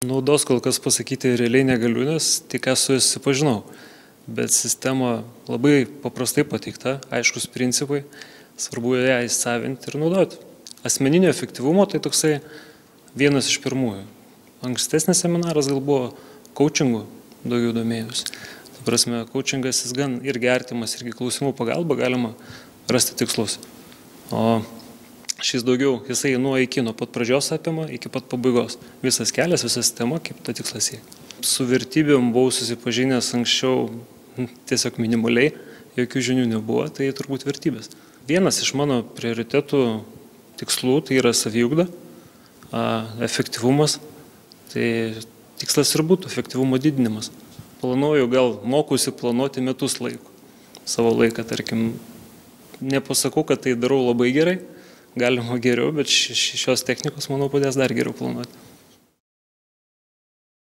Naudos kol kas pasakyti realiai negaliu, nes tik esu susipažinau. Bet sistema labai paprastai pateikta, aiškus principai, svarbu ją įsavinti ir naudoti. Asmeninio efektyvumo tai toksai vienas iš pirmųjų. Ankstesnis seminaras gal buvo coachingu daugiau domėjus. Ta prasme, coachingas jis gan irgi artimas, irgi klausimų pagalba galima rasti tikslus. O šis daugiau, jisai nuo pat pradžios apima iki pat pabaigos. Visas kelias, visa sistema, kaip tą tikslą siekti. Su vertybėm buvau susipažinęs anksčiau tiesiog minimaliai, jokių žinių nebuvo, tai turbūt vertybės. Vienas iš mano prioritetų tikslų tai yra saviugda, efektyvumas. Tai tikslas ir būtų efektyvumo didinimas. Planuoju, gal mokusi planuoti metus laiko. Savo laiką, tarkim, nepasakau, kad tai darau labai gerai, galima geriau, bet šios technikos, manau, padės dar geriau planuoti.